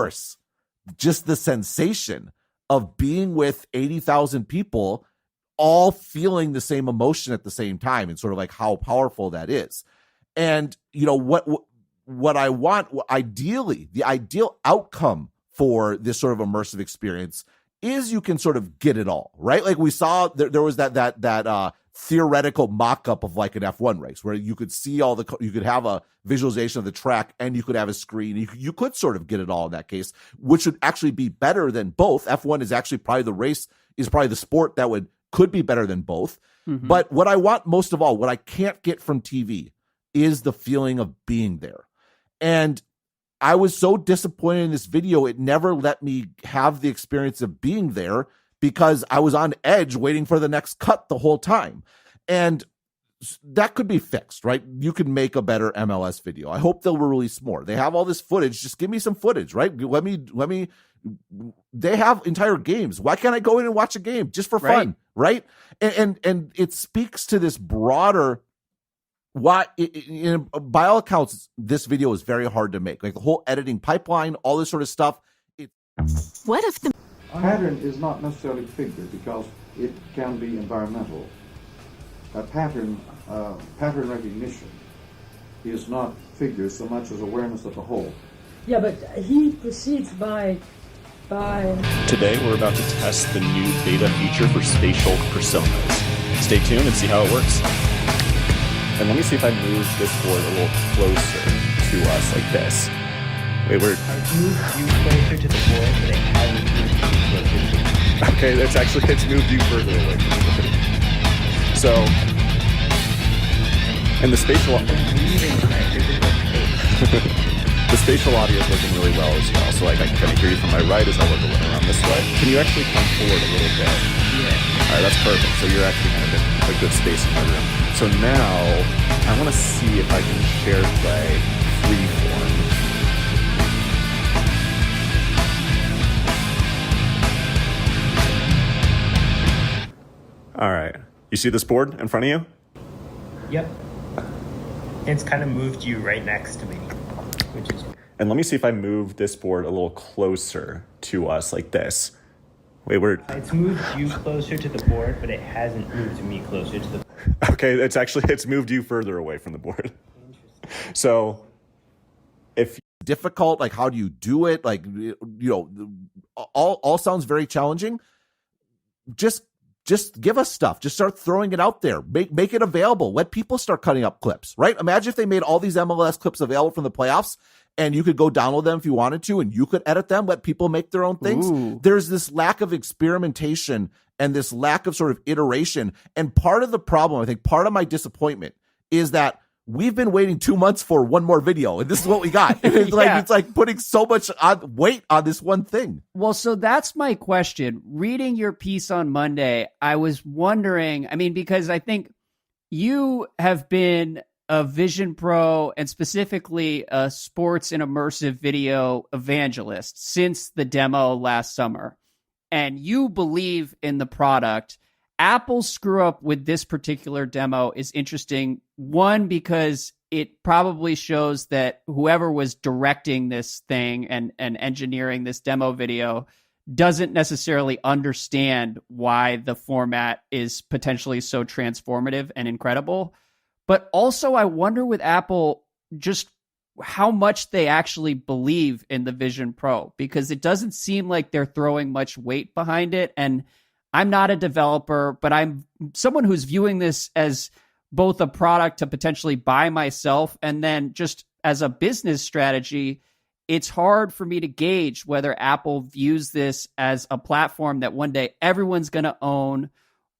course, just the sensation of being with 80,000 people all feeling the same emotion at the same time, and sort of like how powerful that is. And, you know, what I want, ideally, the ideal outcome for this sort of immersive experience is you can sort of get it all, right? Like we saw there was that theoretical mock-up of like an F1 race where you could see you could have a visualization of the track and you could have a screen. You could sort of get it all in that case, which would actually be better than both. F1 is actually probably the sport that could be better than both. Mm-hmm. But what I want most of all, what I can't get from TV, is the feeling of being there. And I was so disappointed in this video. It never let me have the experience of being there because I was on edge waiting for the next cut the whole time. And that could be fixed, right? You can make a better MLS video. I hope they'll release more. They have all this footage. Just give me some footage, right? Let me, they have entire games. Why can't I go in and watch a game just for fun, right? And it speaks to this broader, by all accounts, this video is very hard to make. Like the whole editing pipeline, all this sort of stuff. What if the pattern is not necessarily figure, because it can be environmental. A pattern recognition is not figure so much as awareness of the whole. Yeah, but he proceeds by. Today we're about to test the new beta feature for spatial personas. Stay tuned and see how it works. And let me see if I move this board a little closer to us like this. Wait, I've moved you closer to the board, but it hasn't moved you closer to the board. Okay, it's moved you further away from the board. So, and the spatial the spatial audio is working really well as well. So like I can kind of hear you from my right as I look around this way. Can you actually come forward a little bit? Yeah. All right, that's perfect. So you're actually kind of in a good space in my room. So now I want to see if I can share play freeform. All right. You see this board in front of you? Yep. It's kind of moved you right next to me, which is. And let me see if I move this board a little closer to us like this. Wait, it's moved you closer to the board, but it hasn't moved me closer to the. Okay, it's moved you further away from the board. So, if difficult, like how do you do it? Like, you know, all sounds very challenging. Just give us stuff. Just start throwing it out there. Make it available. Let people start cutting up clips, right? Imagine if they made all these MLS clips available from the playoffs and you could go download them if you wanted to and you could edit them, let people make their own things. Ooh. There's this lack of experimentation and this lack of sort of iteration. And part of the problem, I think part of my disappointment is that we've been waiting 2 months for one more video, and this is what we got. It's it's like putting so much weight on this one thing. Well, so that's my question. Reading your piece on Monday, I was wondering, I mean, because I think you have been a Vision Pro and specifically a sports and immersive video evangelist since the demo last summer, and you believe in the product. Apple's screw up with this particular demo is interesting. One, because it probably shows that whoever was directing this thing and engineering this demo video doesn't necessarily understand why the format is potentially so transformative and incredible. But also, I wonder with Apple just how much they actually believe in the Vision Pro, because it doesn't seem like they're throwing much weight behind it. And I'm not a developer, but I'm someone who's viewing this as both a product to potentially buy myself and then just as a business strategy. It's hard for me to gauge whether Apple views this as a platform that one day everyone's going to own,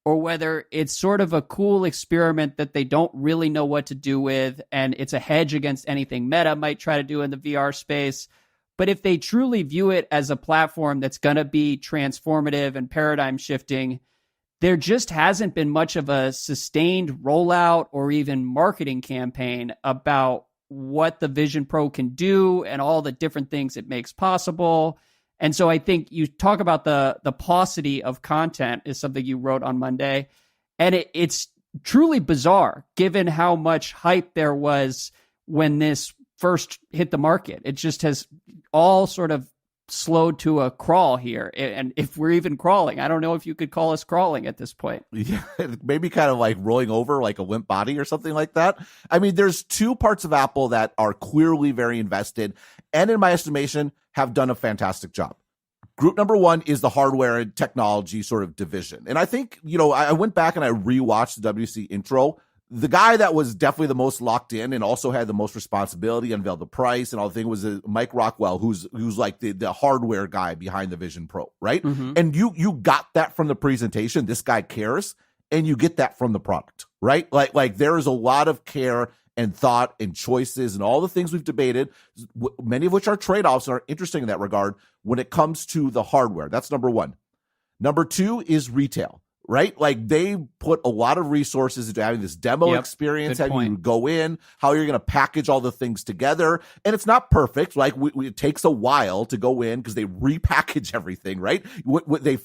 or whether it's sort of a cool experiment that they don't really know what to do with, and it's a hedge against anything Meta might try to do in the VR space. But if they truly view it as a platform that's going to be transformative and paradigm shifting, there just hasn't been much of a sustained rollout or even marketing campaign about what the Vision Pro can do and all the different things it makes possible. And so I think you talk about the paucity of content is something you wrote on Monday. And it's truly bizarre given how much hype there was when this first hit the market. It just has all sort of slowed to a crawl here. And if we're even crawling, I don't know if you could call us crawling at this point. Yeah, maybe kind of like rolling over like a limp body or something like that. I mean, there's two parts of Apple that are clearly very invested and in my estimation have done a fantastic job. Group number one is the hardware and technology sort of division. And I think, I went back and I rewatched the WC intro. The guy that was definitely the most locked in and also had the most responsibility, unveiled the price and all the thing was Mike Rockwell, who's like the hardware guy behind the Vision Pro, right? Mm-hmm. And you got that from the presentation. This guy cares, and you get that from the product, right? Like there is a lot of care and thought and choices and all the things we've debated, many of which are trade-offs and are interesting in that regard when it comes to the hardware. That's number one. Number two is retail. Right? Like they put a lot of resources into having this demo experience, having you go in, how you're going to package all the things together. And it's not perfect. Like it takes a while to go in because they repackage everything, right? They